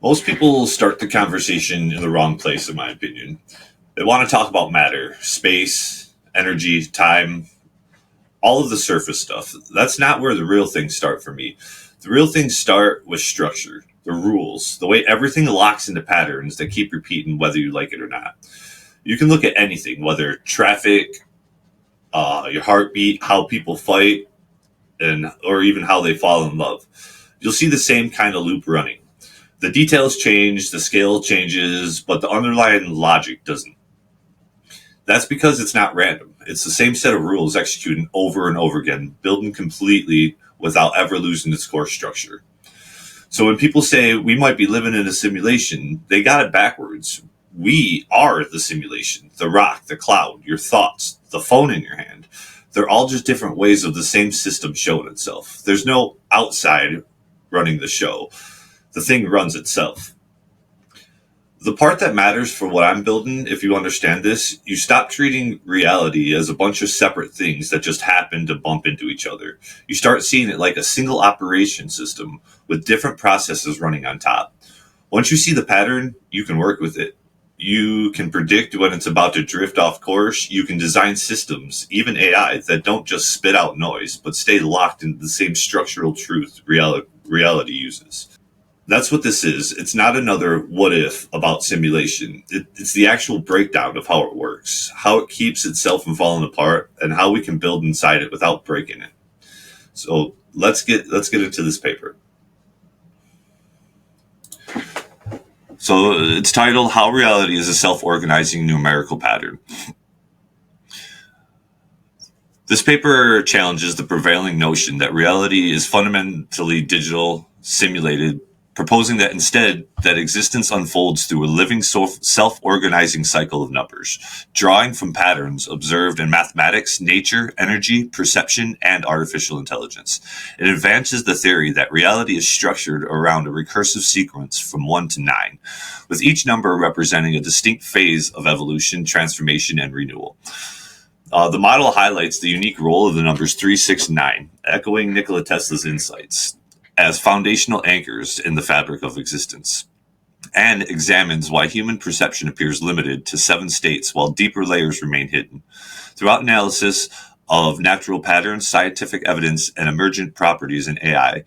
Most people start the conversation in the wrong place, in my opinion. They want to talk about matter, space, energy, time, all of the surface stuff. That's not where the real things start for me. The real things start with structure, the rules, the way everything locks into patterns that keep repeating whether you like it or not. You can look at anything, whether traffic, your heartbeat, how people fight, and or even how they fall in love. You'll see the same kind of loop running. The details change, the scale changes, but the underlying logic doesn't. That's because it's not random. It's the same set of rules executing over and over again, building completely without ever losing its core structure. So when people say we might be living in a simulation, they got it backwards. We are the simulation, the rock, the cloud, your thoughts, the phone in your hand. They're all just different ways of the same system showing itself. There's no outside running the show. The thing runs itself. The part that matters for what I'm building, if you understand this, you stop treating reality as a bunch of separate things that just happen to bump into each other. You start seeing it like a single operation system with different processes running on top. Once you see the pattern, you can work with it. You can predict when it's about to drift off course. You can design systems, even AI, that don't just spit out noise, but stay locked into the same structural truth reality uses. That's what this is. It's not another what if about simulation. It's the actual breakdown of how it works, how it keeps itself from falling apart, and how we can build inside it without breaking it. So let's get into this paper. So it's titled How Reality is a Self-Organizing Numerical Pattern. This paper challenges the prevailing notion that reality is fundamentally digital, simulated, proposing that instead that existence unfolds through a living self-organizing cycle of numbers, drawing from patterns observed in mathematics, nature, energy, perception, and artificial intelligence. It advances the theory that reality is structured around a recursive sequence from 1 to 9, with each number representing a distinct phase of evolution, transformation, and renewal. The model highlights the unique role of the numbers 3, 6, and 9, echoing Nikola Tesla's insights, as foundational anchors in the fabric of existence, and examines why human perception appears limited to 7 states while deeper layers remain hidden. Throughout analysis of natural patterns, scientific evidence, and emergent properties in AI,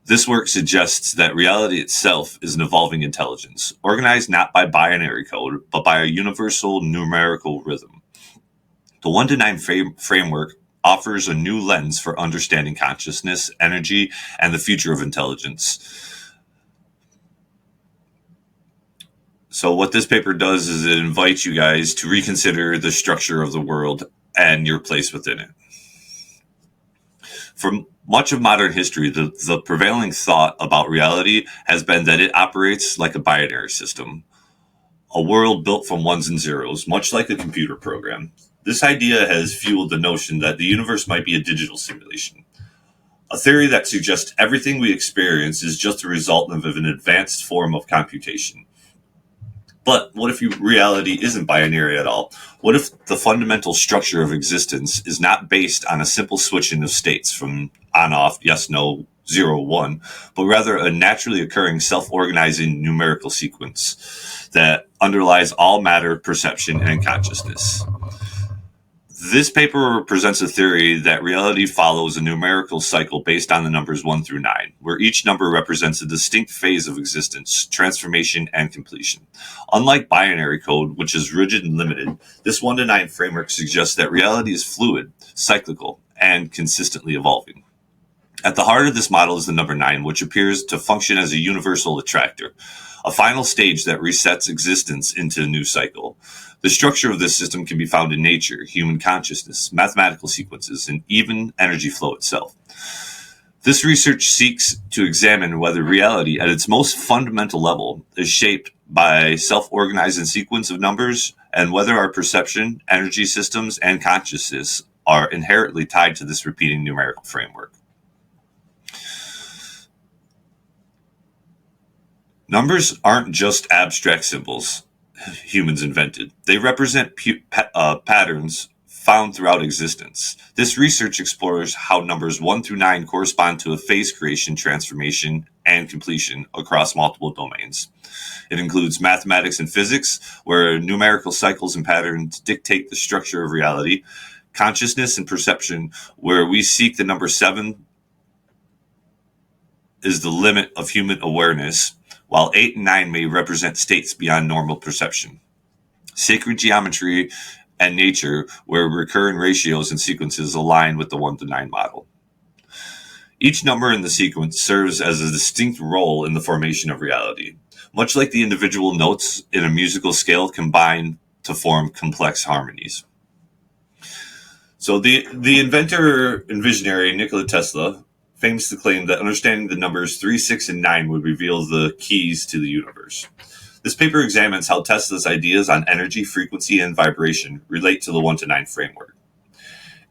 this work suggests that reality itself is an evolving intelligence, organized not by binary code, but by a universal numerical rhythm. The 1 to 9 framework offers a new lens for understanding consciousness, energy, and the future of intelligence. So what this paper does is it invites you guys to reconsider the structure of the world and your place within it. For much of modern history, the prevailing thought about reality has been that it operates like a binary system, a world built from ones and zeros, much like a computer program. This idea has fueled the notion that the universe might be a digital simulation, a theory that suggests everything we experience is just a result of an advanced form of computation. But what if reality isn't binary at all? What if the fundamental structure of existence is not based on a simple switching of states from on off, yes, no, 0, 1, but rather a naturally occurring self-organizing numerical sequence that underlies all matter, perception, and consciousness? This paper presents a theory that reality follows a numerical cycle based on the numbers 1 through 9, where each number represents a distinct phase of existence, transformation, and completion. Unlike binary code, which is rigid and limited, this 1 to 9 framework suggests that reality is fluid, cyclical, and consistently evolving. At the heart of this model is the number 9, which appears to function as a universal attractor, a final stage that resets existence into a new cycle. The structure of this system can be found in nature, human consciousness, mathematical sequences, and even energy flow itself. This research seeks to examine whether reality, at its most fundamental level, is shaped by self-organizing sequence of numbers, and whether our perception, energy systems, and consciousness are inherently tied to this repeating numerical framework. Numbers aren't just abstract symbols humans invented. They represent patterns found throughout existence. This research explores how numbers 1 through 9 correspond to a phase creation, transformation, and completion across multiple domains. It includes mathematics and physics, where numerical cycles and patterns dictate the structure of reality, consciousness and perception, where we seek the number 7 is the limit of human awareness, while 8 and 9 may represent states beyond normal perception. Sacred geometry and nature, where recurring ratios and sequences align with the 1 to 9 model. Each number in the sequence serves as a distinct role in the formation of reality, much like the individual notes in a musical scale combine to form complex harmonies. So the inventor and visionary Nikola Tesla famously claimed that understanding the numbers 3, 6, and 9 would reveal the keys to the universe. This paper examines how Tesla's ideas on energy, frequency, and vibration relate to the 1 to 9 framework.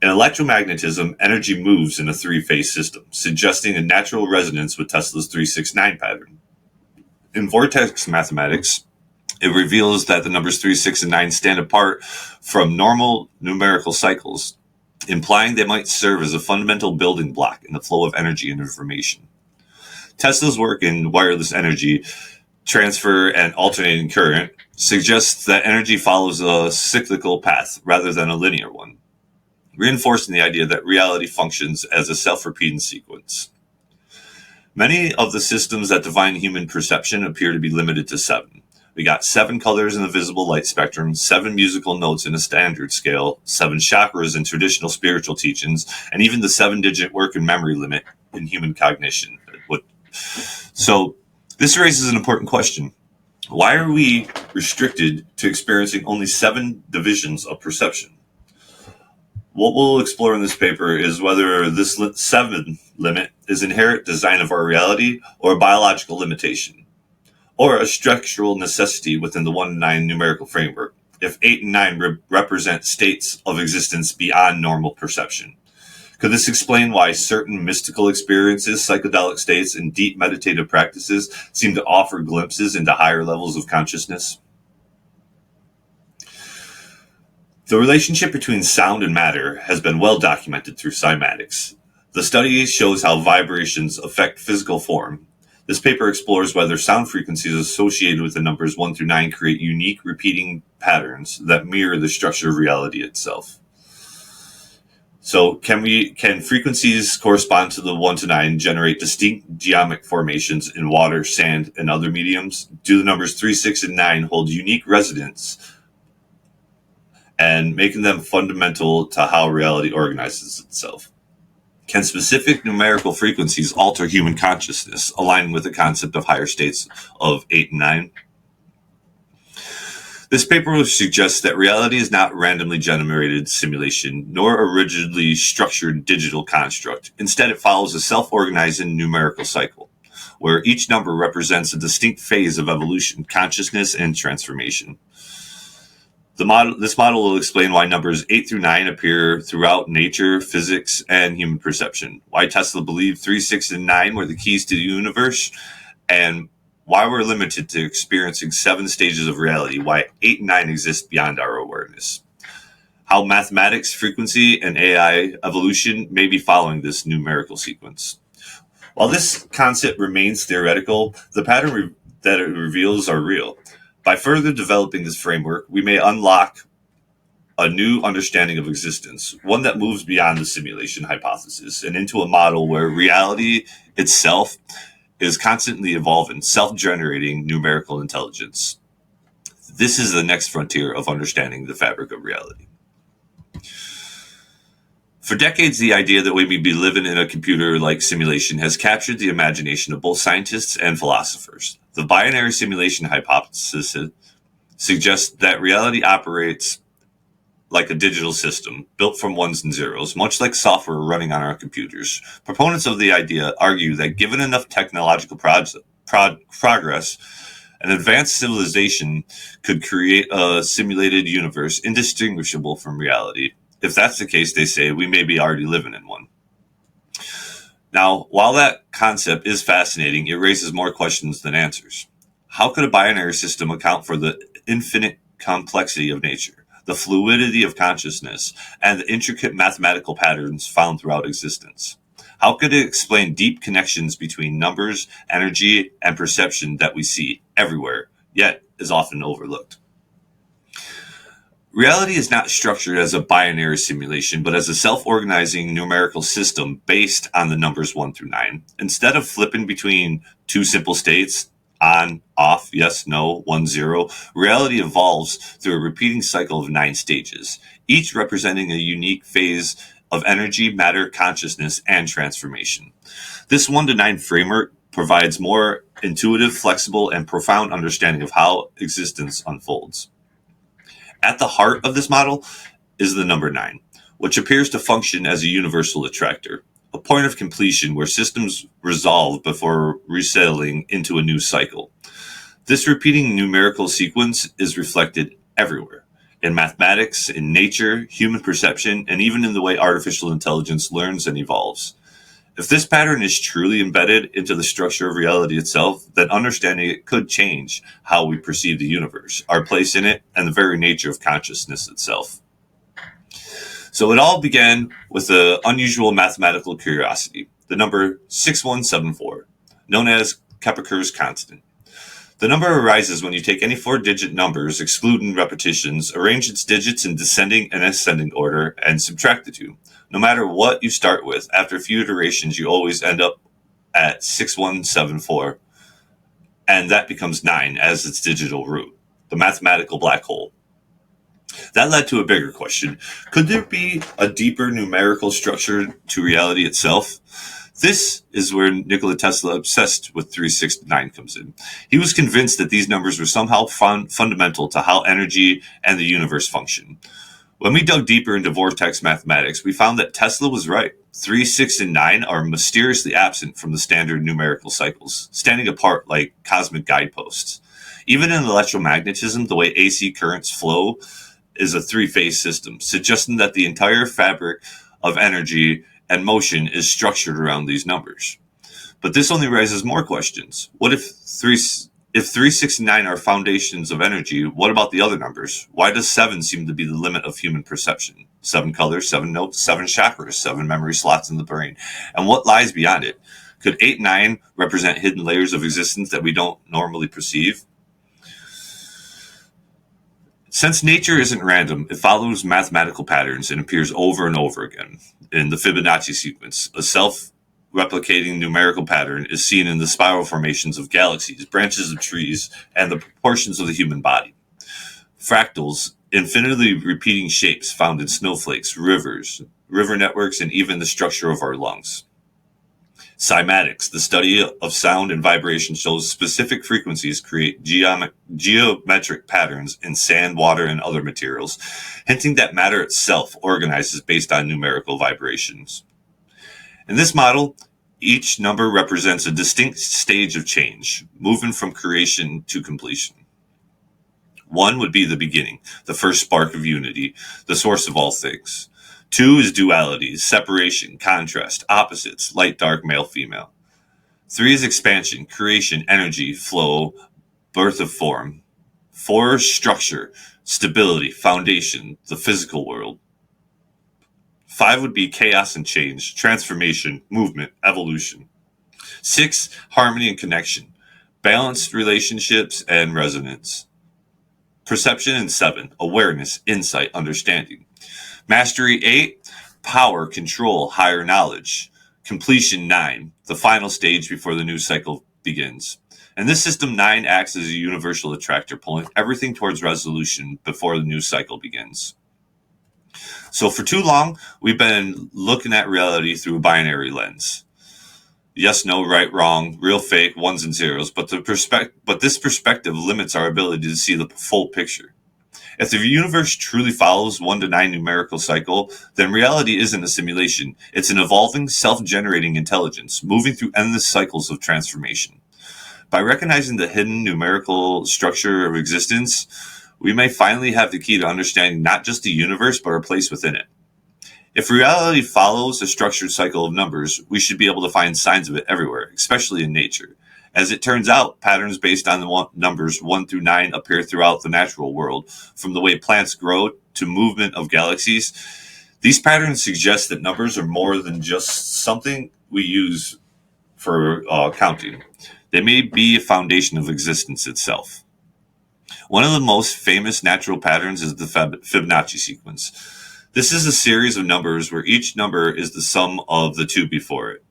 In electromagnetism, energy moves in a 3-phase system, suggesting a natural resonance with Tesla's 3-6-9 pattern. In vortex mathematics, it reveals that the numbers 3, 6, and 9 stand apart from normal numerical cycles, implying they might serve as a fundamental building block in the flow of energy and information. Tesla's work in wireless energy transfer and alternating current suggests that energy follows a cyclical path rather than a linear one, reinforcing the idea that reality functions as a self-repeating sequence. Many of the systems that define human perception appear to be limited to 7. We got 7 colors in the visible light spectrum, 7 musical notes in a standard scale, 7 chakras in traditional spiritual teachings, and even the 7-digit work and memory limit in human cognition. So this raises an important question. Why are we restricted to experiencing only 7 divisions of perception? What we'll explore in this paper is whether this 7 limit is inherent design of our reality or a biological limitation, or a structural necessity within the 1 to 9 numerical framework, if 8 and 9 represent states of existence beyond normal perception. Could this explain why certain mystical experiences, psychedelic states, and deep meditative practices seem to offer glimpses into higher levels of consciousness? The relationship between sound and matter has been well documented through cymatics. The study shows how vibrations affect physical form. This paper explores whether sound frequencies associated with the numbers 1 through 9 create unique repeating patterns that mirror the structure of reality itself. So can frequencies correspond to the 1 to 9 generate distinct geometric formations in water, sand, and other mediums? Do the numbers 3, 6, and 9 hold unique resonance and making them fundamental to how reality organizes itself? Can specific numerical frequencies alter human consciousness, aligning with the concept of higher states of 8 and 9? This paper suggests that reality is not randomly generated simulation, nor a rigidly structured digital construct. Instead, it follows a self-organizing numerical cycle, where each number represents a distinct phase of evolution, consciousness, and transformation. This model will explain why numbers 8 through 9 appear throughout nature, physics, and human perception, why Tesla believed 3, 6, and 9 were the keys to the universe, and why we're limited to experiencing 7 stages of reality, why 8 and 9 exist beyond our awareness, how mathematics, frequency, and AI evolution may be following this numerical sequence. While this concept remains theoretical, the pattern that it reveals are real. By further developing this framework, we may unlock a new understanding of existence, one that moves beyond the simulation hypothesis and into a model where reality itself is constantly evolving, self-generating numerical intelligence. This is the next frontier of understanding the fabric of reality. For decades, the idea that we may be living in a computer-like simulation has captured the imagination of both scientists and philosophers. The binary simulation hypothesis suggests that reality operates like a digital system, built from ones and zeros, much like software running on our computers. Proponents of the idea argue that given enough technological progress, an advanced civilization could create a simulated universe indistinguishable from reality. If that's the case, they say, we may be already living in one. Now, while that concept is fascinating, it raises more questions than answers. How could a binary system account for the infinite complexity of nature? the fluidity of consciousness, and the intricate mathematical patterns found throughout existence? How could it explain deep connections between numbers, energy, and perception that we see everywhere, yet is often overlooked? Reality is not structured as a binary simulation, but as a self-organizing numerical system based on the numbers 1 through 9. Instead of flipping between two simple states, on, off, yes, no, 1, 0, reality evolves through a repeating cycle of 9 stages, each representing a unique phase of energy, matter, consciousness, and transformation. This 1 to 9 framework provides more intuitive, flexible, and profound understanding of how existence unfolds. At the heart of this model is the number 9, which appears to function as a universal attractor, a point of completion where systems resolve before resettling into a new cycle. This repeating numerical sequence is reflected everywhere, in mathematics, in nature, human perception, and even in the way artificial intelligence learns and evolves. If this pattern is truly embedded into the structure of reality itself, then understanding it could change how we perceive the universe, our place in it, and the very nature of consciousness itself. So it all began with an unusual mathematical curiosity, the number 6174, known as Kepler's constant. The number arises when you take any 4-digit numbers, excluding repetitions, arrange its digits in descending and ascending order, and subtract the two. No matter what you start with, after a few iterations, you always end up at 6174, and that becomes 9 as its digital root, the mathematical black hole. That led to a bigger question. Could there be a deeper numerical structure to reality itself? This is where Nikola Tesla, obsessed with 369, comes in. He was convinced that these numbers were somehow fundamental to how energy and the universe function. When we dug deeper into vortex mathematics, we found that Tesla was right. 3, 6, and 9 are mysteriously absent from the standard numerical cycles, standing apart like cosmic guideposts. Even in electromagnetism, the way AC currents flow is a 3-phase system, suggesting that the entire fabric of energy and motion is structured around these numbers. But this only raises more questions. What if 3, 6, and 9 are foundations of energy, what about the other numbers? Why does 7 seem to be the limit of human perception? 7 colors, 7 notes, 7 chakras, 7 memory slots in the brain. And what lies beyond it? Could 8 and 9 represent hidden layers of existence that we don't normally perceive? Since nature isn't random, it follows mathematical patterns and appears over and over again. In the Fibonacci sequence, a self-replicating numerical pattern is seen in the spiral formations of galaxies, branches of trees, and the proportions of the human body. Fractals, infinitely repeating shapes found in snowflakes, rivers, river networks, and even the structure of our lungs. Cymatics, the study of sound and vibration, shows specific frequencies create geometric patterns in sand, water, and other materials, hinting that matter itself organizes based on numerical vibrations. In this model, each number represents a distinct stage of change, moving from creation to completion. 1 would be the beginning, the first spark of unity, the source of all things. 2 is duality, separation, contrast, opposites, light, dark, male, female. 3 is expansion, creation, energy, flow, birth of form. 4 is structure, stability, foundation, the physical world. 5 would be chaos and change, transformation, movement, evolution. 6, harmony and connection, balanced relationships and resonance. Perception. And 7, awareness, insight, understanding. Mastery. 8, power, control, higher knowledge. Completion. 9, the final stage before the new cycle begins. In this system, 9 acts as a universal attractor, pulling everything towards resolution before the new cycle begins. So for too long, we've been looking at reality through a binary lens. Yes, no, right, wrong, real, fake, ones and zeros, but this perspective limits our ability to see the full picture. If the universe truly follows 1 to 9 numerical cycle, then reality isn't a simulation. It's an evolving, self-generating intelligence, moving through endless cycles of transformation. By recognizing the hidden numerical structure of existence, we may finally have the key to understanding not just the universe, but our place within it. If reality follows a structured cycle of numbers, we should be able to find signs of it everywhere, especially in nature. As it turns out, patterns based on the numbers 1 through 9 appear throughout the natural world, from the way plants grow to movement of galaxies. These patterns suggest that numbers are more than just something we use for counting. They may be a foundation of existence itself. One of the most famous natural patterns is the Fibonacci sequence. This is a series of numbers where each number is the sum of the two before it.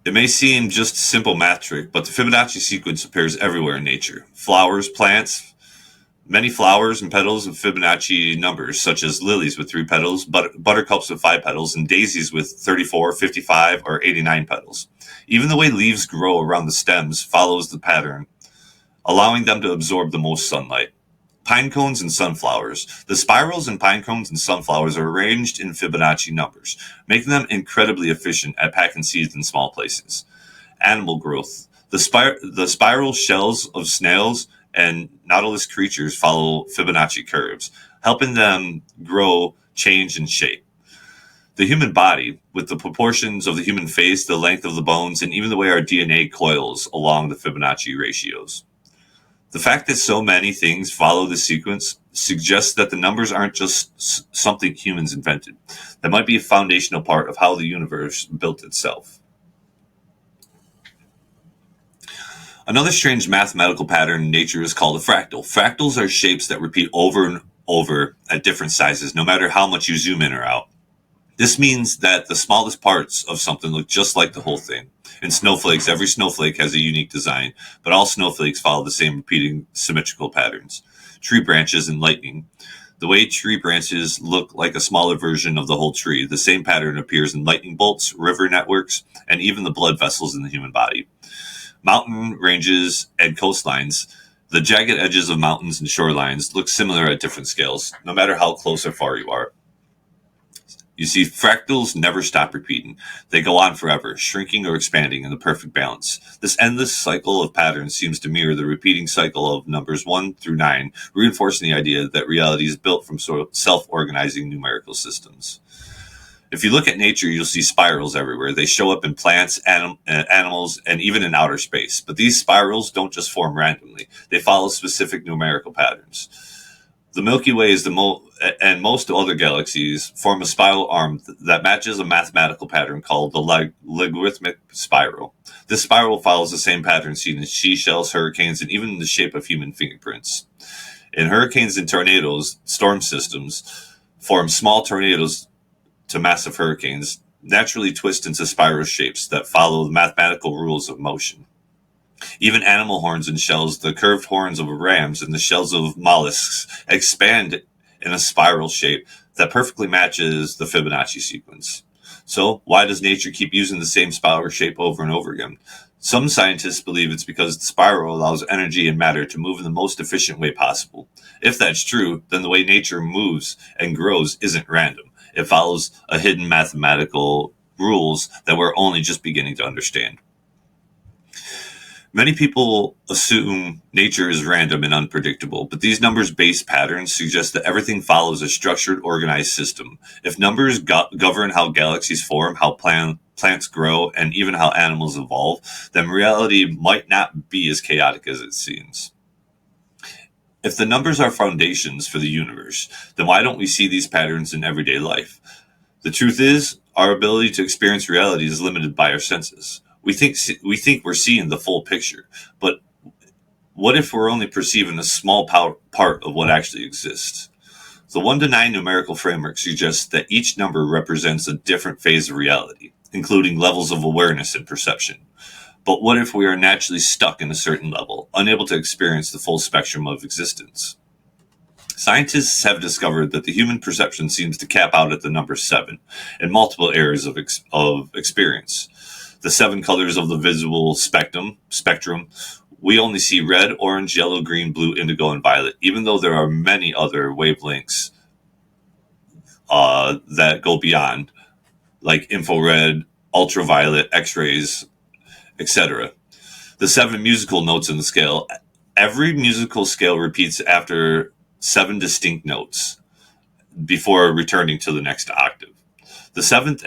It may seem just a simple math trick, but the Fibonacci sequence appears everywhere in nature. Flowers, plants, many flowers and petals of Fibonacci numbers, such as lilies with 3 petals, buttercups with 5 petals, and daisies with 34, 55, or 89 petals. Even the way leaves grow around the stems follows the pattern, allowing them to absorb the most sunlight. Pine cones and sunflowers. The spirals in pine cones and sunflowers are arranged in Fibonacci numbers, making them incredibly efficient at packing seeds in small places. Animal growth. The spiral shells of snails and nautilus creatures follow Fibonacci curves, helping them grow, change, and shape. The human body, with the proportions of the human face, the length of the bones, and even the way our DNA coils along the Fibonacci ratios. The fact that so many things follow this sequence suggests that the numbers aren't just something humans invented. They might be a foundational part of how the universe built itself. Another strange mathematical pattern in nature is called a fractal. Fractals are shapes that repeat over and over at different sizes, no matter how much you zoom in or out. This means that the smallest parts of something look just like the whole thing. In snowflakes, every snowflake has a unique design, but all snowflakes follow the same repeating symmetrical patterns. Tree branches and lightning. The way tree branches look like a smaller version of the whole tree, the same pattern appears in lightning bolts, river networks, and even the blood vessels in the human body. Mountain ranges and coastlines. The jagged edges of mountains and shorelines look similar at different scales, no matter how close or far you are. You see, fractals never stop repeating. They go on forever, shrinking or expanding in the perfect balance. This endless cycle of patterns seems to mirror the repeating cycle of numbers 1 through 9, reinforcing the idea that reality is built from sort of self-organizing numerical systems. If you look at nature, you'll see spirals everywhere. They show up in plants, animals, and even in outer space. But these spirals don't just form randomly. They follow specific numerical patterns. The Milky Way is and most other galaxies form a spiral arm that matches a mathematical pattern called the logarithmic spiral. This spiral follows the same pattern seen in seashells, hurricanes, and even in the shape of human fingerprints. In hurricanes and tornadoes, storm systems form small tornadoes to massive hurricanes, naturally twist into spiral shapes that follow the mathematical rules of motion. Even animal horns and shells, the curved horns of rams and the shells of mollusks, expand in a spiral shape that perfectly matches the Fibonacci sequence. So, why does nature keep using the same spiral shape over and over again? Some scientists believe it's because the spiral allows energy and matter to move in the most efficient way possible. If that's true, then the way nature moves and grows isn't random. It follows a hidden mathematical rules that we're only just beginning to understand. Many people assume nature is random and unpredictable, but these numbers-based patterns suggest that everything follows a structured, organized system. If numbers govern how galaxies form, how plants grow, and even how animals evolve, then reality might not be as chaotic as it seems. If the numbers are foundations for the universe, then why don't we see these patterns in everyday life? The truth is, our ability to experience reality is limited by our senses. We think we're seeing the full picture, but what if we're only perceiving a small part of what actually exists? The 1 to 9 numerical framework suggests that each number represents a different phase of reality, including levels of awareness and perception. But what if we are naturally stuck in a certain level, unable to experience the full spectrum of existence? Scientists have discovered that the human perception seems to cap out at the number 7 in multiple areas of experience. The 7 colors of the visual spectrum, we only see red, orange, yellow, green, blue, indigo, and violet, even though there are many other wavelengths that go beyond, like infrared, ultraviolet, X-rays, etc. The 7 musical notes in the scale. Every musical scale repeats after 7 distinct notes before returning to the next octave. The 7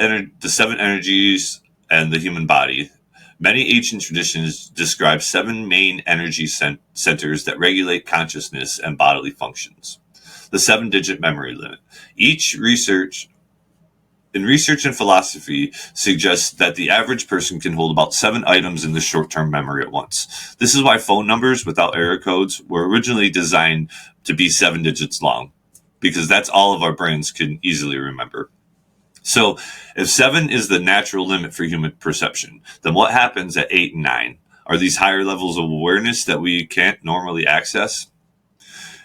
energies and the human body. Many ancient traditions describe 7 main energy centers that regulate consciousness and bodily functions. The 7-digit memory limit. Research and philosophy suggests that the average person can hold about 7 items in the short-term memory at once. This is why phone numbers without error codes were originally designed to be 7 digits long, because that's all of our brains can easily remember. So if 7 is the natural limit for human perception, then what happens at 8 and 9? Are these higher levels of awareness that we can't normally access?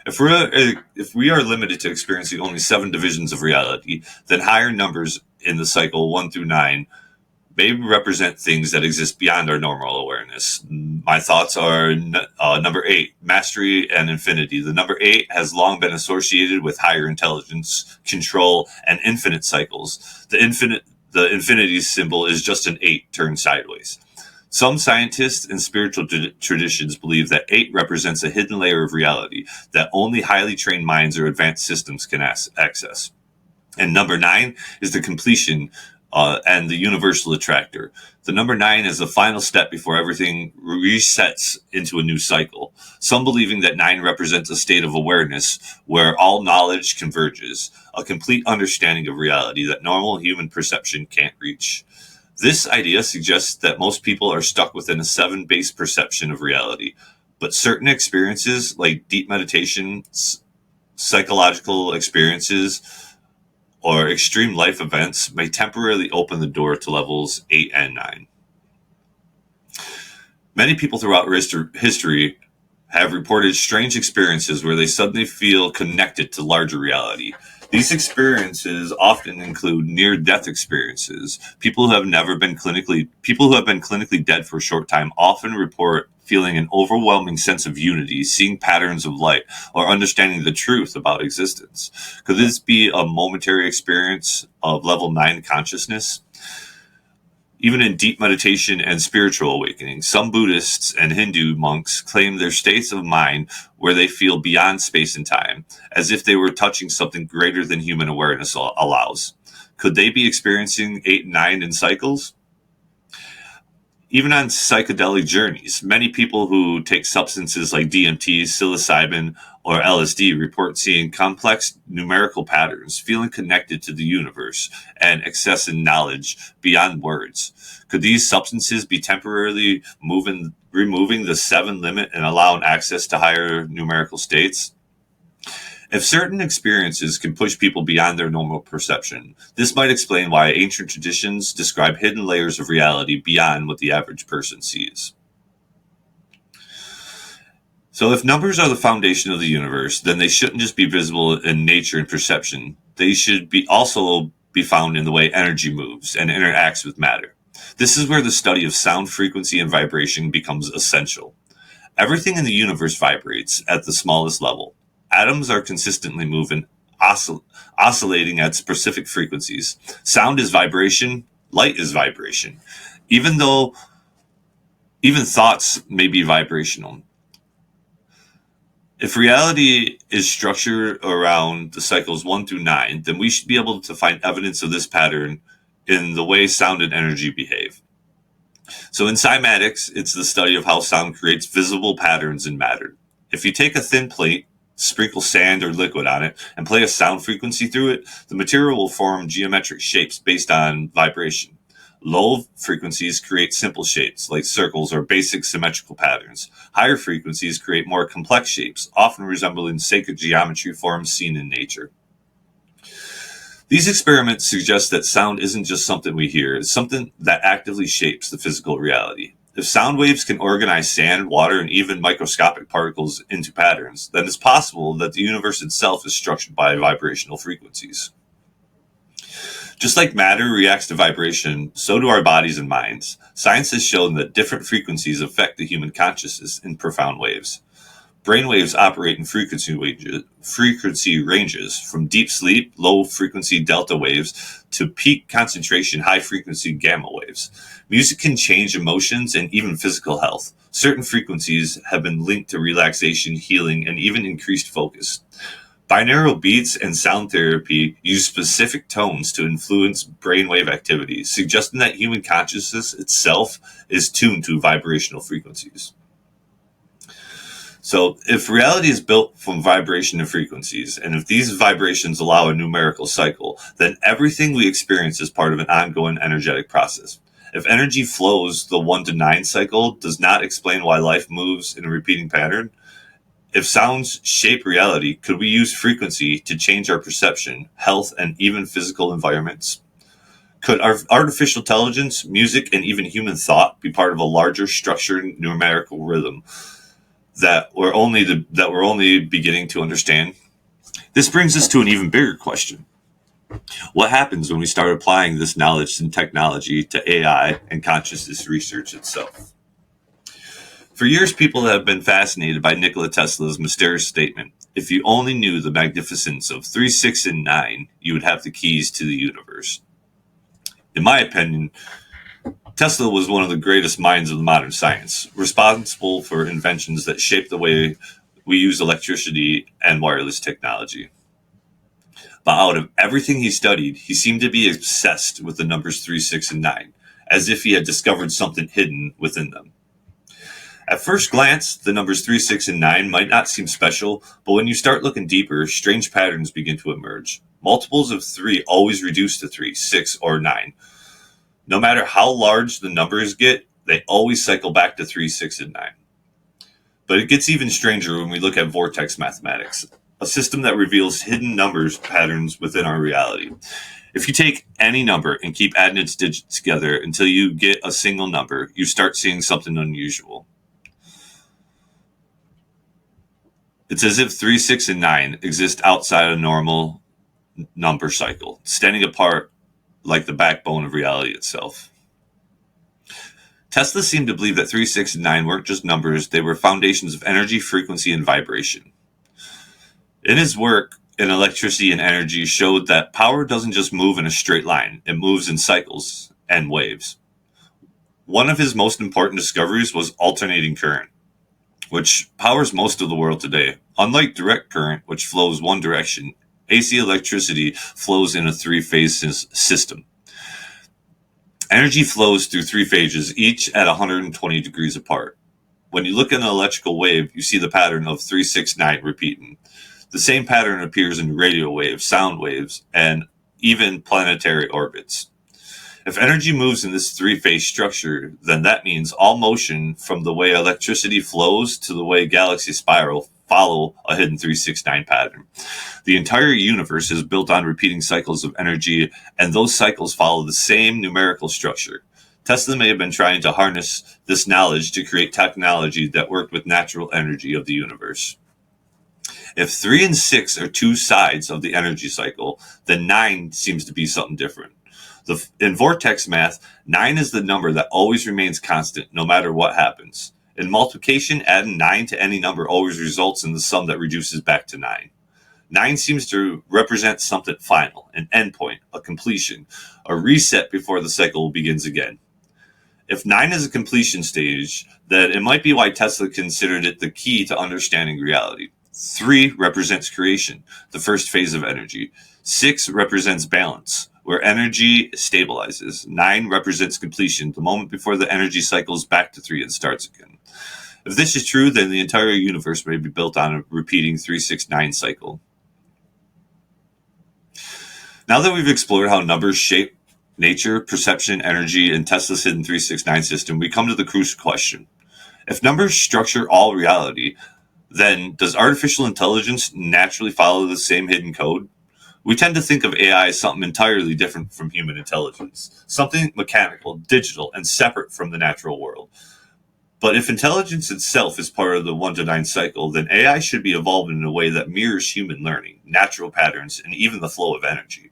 If we are limited to experiencing only 7 divisions of reality, then higher numbers in the cycle 1 through 9 may represent things that exist beyond our normal awareness. My thoughts are number 8, mastery and infinity. The number 8 has long been associated with higher intelligence, control, and infinite cycles. The infinity symbol is just an 8 turned sideways. Some scientists and spiritual traditions believe that 8 represents a hidden layer of reality that only highly trained minds or advanced systems can access. And number 9 is the completion and the universal attractor. The number 9 is the final step before everything resets into a new cycle. Some believing that 9 represents a state of awareness where all knowledge converges, a complete understanding of reality that normal human perception can't reach. This idea suggests that most people are stuck within a 7-based perception of reality, but certain experiences like deep meditation, psychological experiences, or extreme life events may temporarily open the door to levels 8 and 9. Many people throughout history have reported strange experiences where they suddenly feel connected to larger reality. These experiences often include near-death experiences. People who have been clinically dead for a short time often report feeling an overwhelming sense of unity, seeing patterns of light, or understanding the truth about existence. Could this be a momentary experience of level 9 consciousness? Even in deep meditation and spiritual awakening, some Buddhists and Hindu monks claim their states of mind where they feel beyond space and time, as if they were touching something greater than human awareness allows. Could they be experiencing 8 and 9 in cycles? Even on psychedelic journeys, many people who take substances like DMT, psilocybin, or LSD report seeing complex numerical patterns, feeling connected to the universe, and accessing knowledge beyond words. Could these substances be temporarily removing the 7 limit and allowing access to higher numerical states? If certain experiences can push people beyond their normal perception, this might explain why ancient traditions describe hidden layers of reality beyond what the average person sees. So if numbers are the foundation of the universe, then they shouldn't just be visible in nature and perception. They should also be found in the way energy moves and interacts with matter. This is where the study of sound frequency and vibration becomes essential. Everything in the universe vibrates at the smallest level. Atoms are consistently moving, oscillating at specific frequencies. Sound is vibration, light is vibration. Even thoughts may be vibrational. If reality is structured around the cycles 1 through 9, then we should be able to find evidence of this pattern in the way sound and energy behave. So in cymatics, it's the study of how sound creates visible patterns in matter. If you take a thin plate, sprinkle sand or liquid on it, and play a sound frequency through it, the material will form geometric shapes based on vibration. Low frequencies create simple shapes, like circles or basic symmetrical patterns. Higher frequencies create more complex shapes, often resembling sacred geometry forms seen in nature. These experiments suggest that sound isn't just something we hear, it's something that actively shapes the physical reality. If sound waves can organize sand, water, and even microscopic particles into patterns, then it's possible that the universe itself is structured by vibrational frequencies. Just like matter reacts to vibration, so do our bodies and minds. Science has shown that different frequencies affect the human consciousness in profound ways. Brainwaves operate in frequency ranges from deep sleep, low-frequency delta waves, to peak concentration, high-frequency gamma waves. Music can change emotions and even physical health. Certain frequencies have been linked to relaxation, healing, and even increased focus. Binaural beats and sound therapy use specific tones to influence brainwave activity, suggesting that human consciousness itself is tuned to vibrational frequencies. So, if reality is built from vibration and frequencies, and if these vibrations allow a numerical cycle, then everything we experience is part of an ongoing energetic process. If energy flows, the 1 to 9 cycle does not explain why life moves in a repeating pattern. If sounds shape reality, could we use frequency to change our perception, health, and even physical environments? Could our artificial intelligence, music, and even human thought be part of a larger structured numerical rhythm that we're only beginning to understand? This brings us to an even bigger question. What happens when we start applying this knowledge and technology to AI and consciousness research itself? For years, people have been fascinated by Nikola Tesla's mysterious statement, "If you only knew the magnificence of 3, 6, and 9, you would have the keys to the universe." In my opinion, Tesla was one of the greatest minds of modern science, responsible for inventions that shaped the way we use electricity and wireless technology. But out of everything he studied, he seemed to be obsessed with the numbers 3, 6, and 9, as if he had discovered something hidden within them. At first glance, the numbers 3, 6, and 9 might not seem special, but when you start looking deeper, strange patterns begin to emerge. Multiples of 3 always reduce to 3, 6, or 9. No matter how large the numbers get, they always cycle back to 3, 6, and 9. But it gets even stranger when we look at vortex mathematics, a system that reveals hidden numbers patterns within our reality. If you take any number and keep adding its digits together until you get a single number, you start seeing something unusual. It's as if 3, 6, and 9 exist outside a normal number cycle, standing apart like the backbone of reality itself. Tesla seemed to believe that 3, 6, and 9 weren't just numbers, they were foundations of energy, frequency, and vibration. In his work in electricity and energy showed that power doesn't just move in a straight line, it moves in cycles and waves. One of his most important discoveries was alternating current, which powers most of the world today. Unlike direct current, which flows one direction, AC electricity flows in a 3-phase system. Energy flows through 3 phases, each at 120 degrees apart. When you look at an electrical wave, you see the pattern of 3, 6, 9 repeating. The same pattern appears in radio waves, sound waves, and even planetary orbits. If energy moves in this 3-phase structure, then that means all motion from the way electricity flows to the way galaxies spiral follow a hidden 3, 6, 9 pattern. The entire universe is built on repeating cycles of energy, and those cycles follow the same numerical structure. Tesla may have been trying to harness this knowledge to create technology that worked with natural energy of the universe. If 3 and 6 are 2 sides of the energy cycle, then 9 seems to be something different. In vortex math, 9 is the number that always remains constant no matter what happens. In multiplication, adding 9 to any number always results in the sum that reduces back to 9. 9 seems to represent something final, an endpoint, a completion, a reset before the cycle begins again. If 9 is a completion stage, then it might be why Tesla considered it the key to understanding reality. 3 represents creation, the first phase of energy. 6 represents balance, where energy stabilizes. 9 represents completion, the moment before the energy cycles back to 3 and starts again. If this is true, then the entire universe may be built on a repeating 3, 6, 9 cycle. Now that we've explored how numbers shape nature, perception, energy, and Tesla's hidden 3, 6, 9 system, we come to the crucial question. If numbers structure all reality, then does artificial intelligence naturally follow the same hidden code? We tend to think of AI as something entirely different from human intelligence, something mechanical, digital, and separate from the natural world. But if intelligence itself is part of the 1 to 9 cycle, then AI should be evolving in a way that mirrors human learning, natural patterns, and even the flow of energy.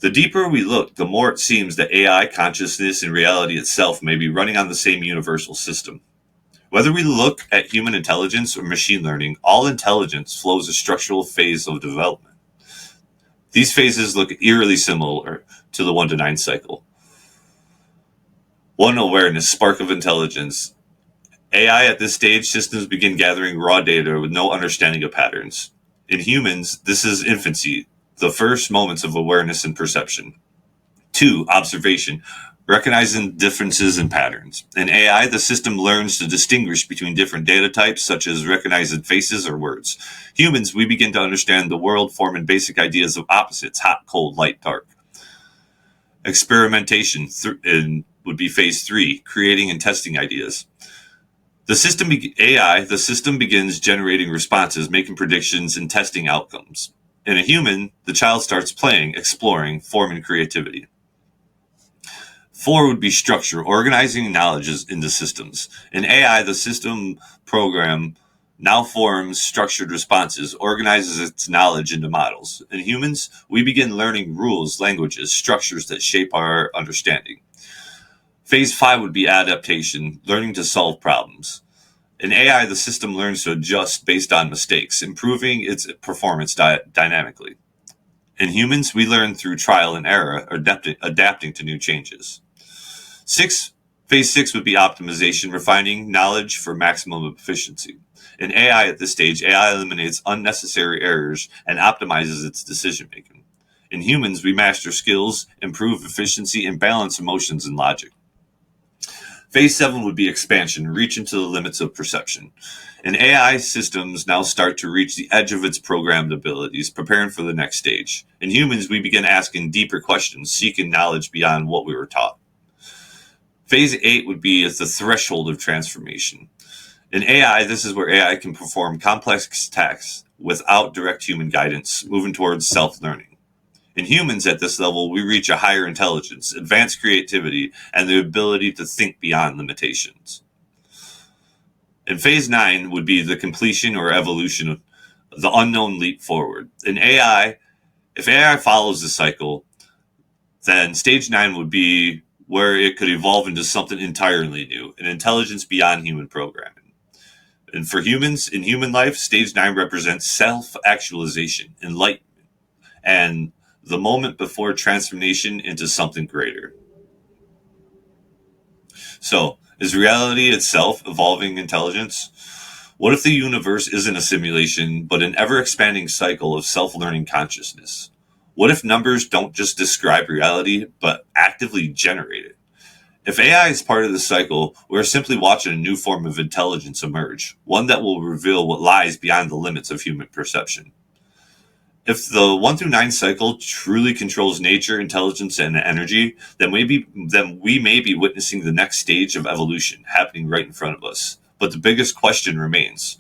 The deeper we look, the more it seems that AI consciousness and reality itself may be running on the same universal system. Whether we look at human intelligence or machine learning, all intelligence flows a structural phase of development. These phases look eerily similar to the 1 to 9 cycle. 1, awareness, spark of intelligence. AI at this stage, systems begin gathering raw data with no understanding of patterns. In humans, this is infancy, the first moments of awareness and perception. 2. Observation, recognizing differences and patterns. In AI, the system learns to distinguish between different data types, such as recognizing faces or words. Humans, we begin to understand the world forming basic ideas of opposites, hot, cold, light, dark. Experimentation would be phase 3, creating and testing ideas. The system begins generating responses, making predictions, and testing outcomes. In a human, the child starts playing, exploring, forming creativity. 4 would be structure, organizing knowledge into systems. In AI, the system program now forms structured responses, organizes its knowledge into models. In humans, we begin learning rules, languages, structures that shape our understanding. Phase 5 would be adaptation, learning to solve problems. In AI, the system learns to adjust based on mistakes, improving its performance dynamically. In humans, we learn through trial and error, adapting to new changes. Phase 6 would be optimization, refining knowledge for maximum efficiency. In AI at this stage, AI eliminates unnecessary errors and optimizes its decision making. In humans, we master skills, improve efficiency, and balance emotions and logic. Phase 7 would be expansion, reaching to the limits of perception. And AI systems now start to reach the edge of its programmed abilities, preparing for the next stage. In humans, we begin asking deeper questions, seeking knowledge beyond what we were taught. Phase 8 would be the threshold of transformation. In AI, this is where AI can perform complex tasks without direct human guidance, moving towards self-learning. In humans at this level, we reach a higher intelligence, advanced creativity, and the ability to think beyond limitations. And phase 9 would be the completion or evolution of the unknown leap forward. In AI, if AI follows the cycle, then stage 9 would be where it could evolve into something entirely new, an intelligence beyond human programming. And for humans, in human life, stage 9 represents self-actualization, enlightenment, and the moment before transformation into something greater. So, is reality itself evolving intelligence? What if the universe isn't a simulation, but an ever-expanding cycle of self-learning consciousness? What if numbers don't just describe reality, but actively generate it? If AI is part of the cycle, we're simply watching a new form of intelligence emerge, one that will reveal what lies beyond the limits of human perception. If the 1 through 9 cycle truly controls nature, intelligence, and energy, then we may be witnessing the next stage of evolution happening right in front of us. But the biggest question remains,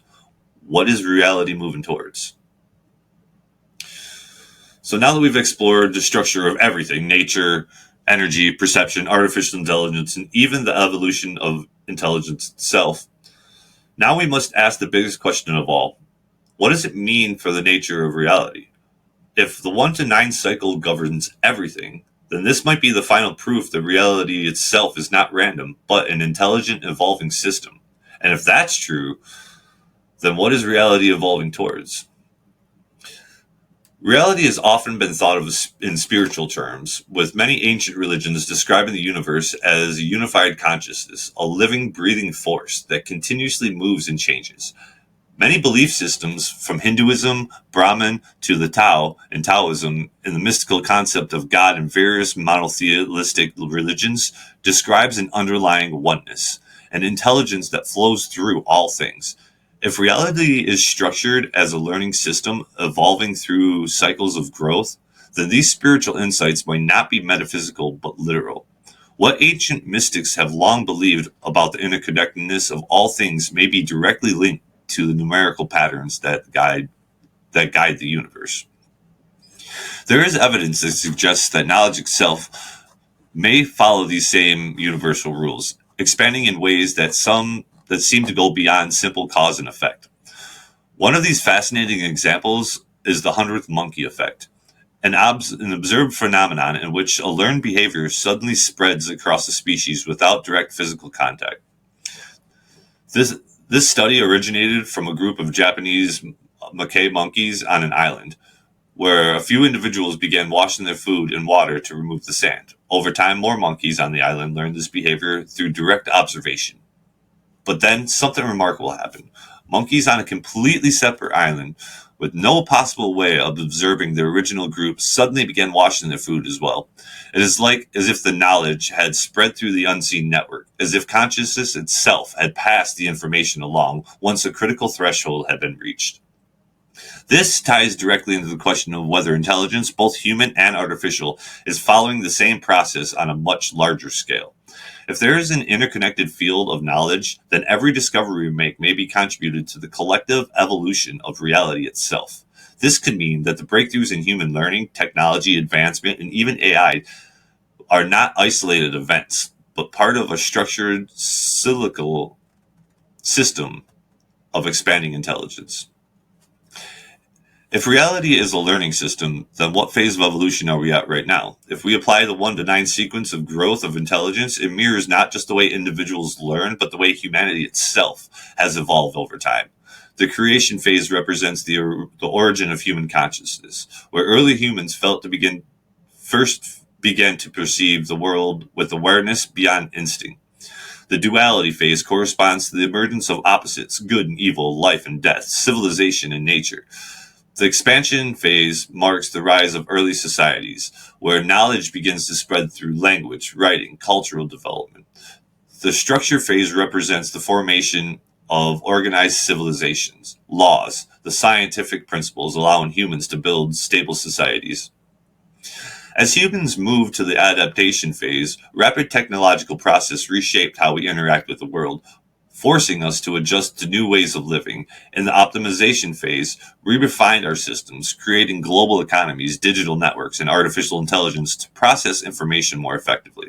what is reality moving towards? So now that we've explored the structure of everything, nature, energy, perception, artificial intelligence, and even the evolution of intelligence itself, now we must ask the biggest question of all. What does it mean for the nature of reality? If the 1 to 9 cycle governs everything, then this might be the final proof that reality itself is not random, but an intelligent, evolving system. And if that's true, then what is reality evolving towards? Reality has often been thought of in spiritual terms, with many ancient religions describing the universe as a unified consciousness, a living, breathing force that continuously moves and changes. Many belief systems, from Hinduism, Brahman, to the Tao and Taoism, and the mystical concept of God in various monotheistic religions, describes an underlying oneness, an intelligence that flows through all things. If reality is structured as a learning system evolving through cycles of growth, then these spiritual insights might not be metaphysical but literal. What ancient mystics have long believed about the interconnectedness of all things may be directly linked to the numerical patterns that guide the universe. There is evidence that suggests that knowledge itself may follow these same universal rules, expanding in ways that seem to go beyond simple cause and effect. One of these fascinating examples is the 100th monkey effect, an observed phenomenon in which a learned behavior suddenly spreads across a species without direct physical contact. This study originated from a group of Japanese macaque monkeys on an island, where a few individuals began washing their food in water to remove the sand. Over time, more monkeys on the island learned this behavior through direct observation. But then something remarkable happened. Monkeys on a completely separate island with no possible way of observing the original group, suddenly began washing their food as well. It is like as if the knowledge had spread through the unseen network, as if consciousness itself had passed the information along once a critical threshold had been reached. This ties directly into the question of whether intelligence, both human and artificial, is following the same process on a much larger scale. If there is an interconnected field of knowledge, then every discovery we make may be contributed to the collective evolution of reality itself. This could mean that the breakthroughs in human learning, technology advancement, and even AI are not isolated events, but part of a structured cyclical system of expanding intelligence. If reality is a learning system, then what phase of evolution are we at right now? If we apply the 1 to 9 sequence of growth of intelligence, it mirrors not just the way individuals learn, but the way humanity itself has evolved over time. The creation phase represents the origin of human consciousness, where early humans first began to perceive the world with awareness beyond instinct. The duality phase corresponds to the emergence of opposites, good and evil, life and death, civilization and nature. The expansion phase marks the rise of early societies, where knowledge begins to spread through language, writing, cultural development. The structure phase represents the formation of organized civilizations, laws, the scientific principles allowing humans to build stable societies. As humans moved to the adaptation phase, rapid technological process reshaped how we interact with the world, forcing us to adjust to new ways of living. In the optimization phase, we refined our systems, creating global economies, digital networks, and artificial intelligence to process information more effectively.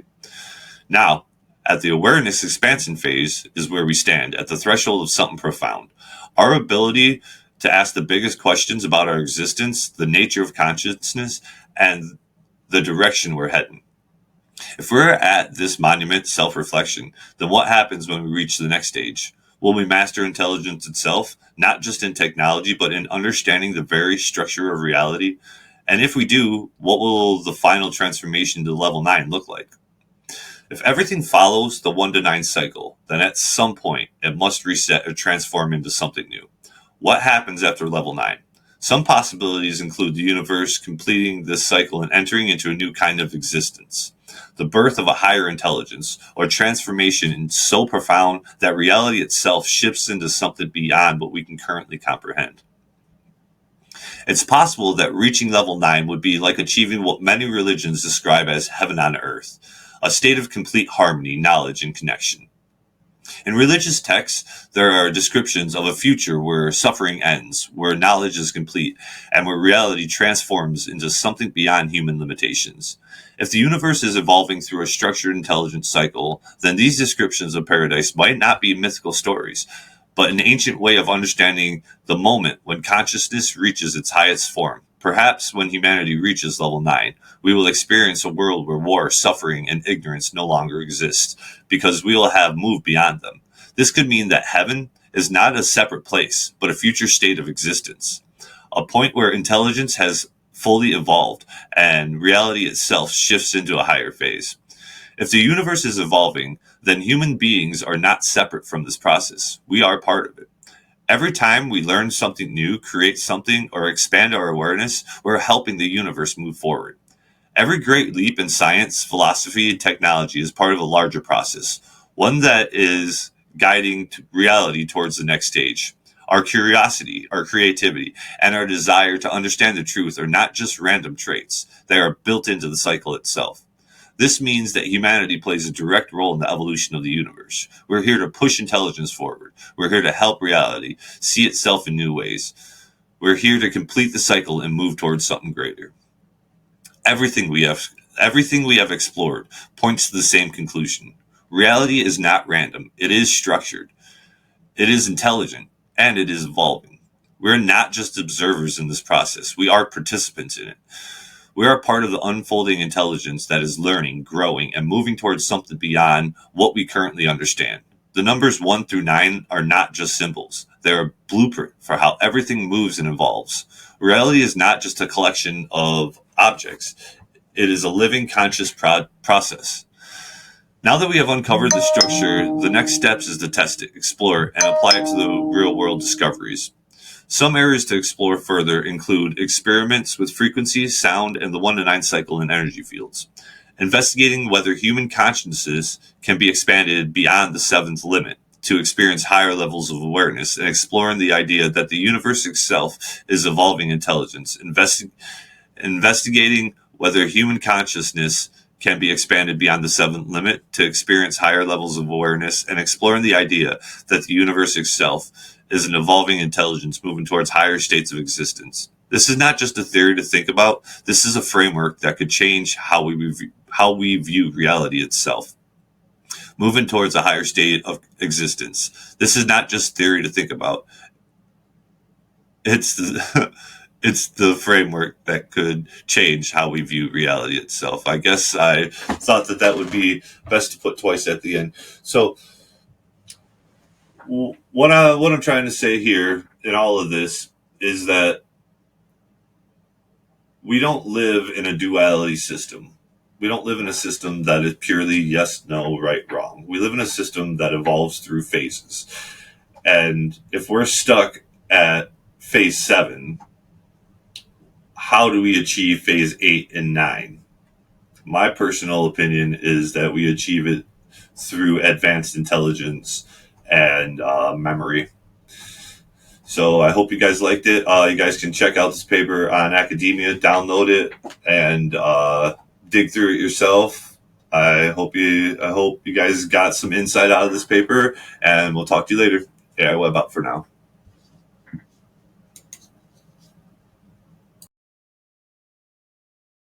Now, at the awareness expansion phase is where we stand, at the threshold of something profound. Our ability to ask the biggest questions about our existence, the nature of consciousness, and the direction we're heading. If we're at this monument, self-reflection, then what happens when we reach the next stage? Will we master intelligence itself, not just in technology, but in understanding the very structure of reality? And if we do, what will the final transformation to level 9 look like? If everything follows the 1 to 9 cycle, then at some point it must reset or transform into something new. What happens after level 9? Some possibilities include the universe completing this cycle and entering into a new kind of existence, the birth of a higher intelligence, or transformation so profound that reality itself shifts into something beyond what we can currently comprehend. It's possible that reaching level 9 would be like achieving what many religions describe as heaven on earth, a state of complete harmony, knowledge, and connection. In religious texts, there are descriptions of a future where suffering ends, where knowledge is complete, and where reality transforms into something beyond human limitations. If the universe is evolving through a structured intelligence cycle, then these descriptions of paradise might not be mythical stories, but an ancient way of understanding the moment when consciousness reaches its highest form. Perhaps when humanity reaches level 9, we will experience a world where war, suffering, and ignorance no longer exist, because we will have moved beyond them. This could mean that heaven is not a separate place, but a future state of existence, a point where intelligence has fully evolved and reality itself shifts into a higher phase. If the universe is evolving, then human beings are not separate from this process. We are part of it. Every time we learn something new, create something, or expand our awareness, we're helping the universe move forward. Every great leap in science, philosophy, and technology is part of a larger process, one that is guiding reality towards the next stage. Our curiosity, our creativity, and our desire to understand the truth are not just random traits. They are built into the cycle itself. This means that humanity plays a direct role in the evolution of the universe. We're here to push intelligence forward. We're here to help reality see itself in new ways. We're here to complete the cycle and move towards something greater. Everything we have explored points to the same conclusion. Reality is not random. It is structured. It is intelligent, and it is evolving. We're not just observers in this process. We are participants in it. We are part of the unfolding intelligence that is learning, growing, and moving towards something beyond what we currently understand. The numbers 1 through 9 are not just symbols. They're a blueprint for how everything moves and evolves. Reality is not just a collection of objects. It is a living, conscious process. Now that we have uncovered the structure, the next steps is to test it, explore it, and apply it to the real-world discoveries. Some areas to explore further include experiments with frequencies, sound, and the 1 to 9 cycle in energy fields, investigating whether human consciousness can be expanded beyond the seventh limit to experience higher levels of awareness, and exploring the idea that the universe itself is evolving intelligence, investigating whether human consciousness can be expanded beyond the seventh limit to experience higher levels of awareness, and exploring the idea that the universe itself is an evolving intelligence moving towards higher states of existence. This is not just a theory to think about. This is a framework that could change how we view reality itself. Moving towards a higher state of existence. This is not just theory to think about. It's the, it's the framework that could change how we view reality itself. I guess I thought that would be best to put twice at the end. So what I'm trying to say here in all of this is that we don't live in a duality system. We don't live in a system that is purely yes, no, right, wrong. We live in a system that evolves through phases. And if we're stuck at phase 7, how do we achieve phase 8 and 9? My personal opinion is that we achieve it through advanced intelligence and memory. So I hope you guys liked it. You guys can check out this paper on academia, download it, and dig through it yourself. I hope you guys got some insight out of this paper, and we'll talk to you later. AI.Web out for now.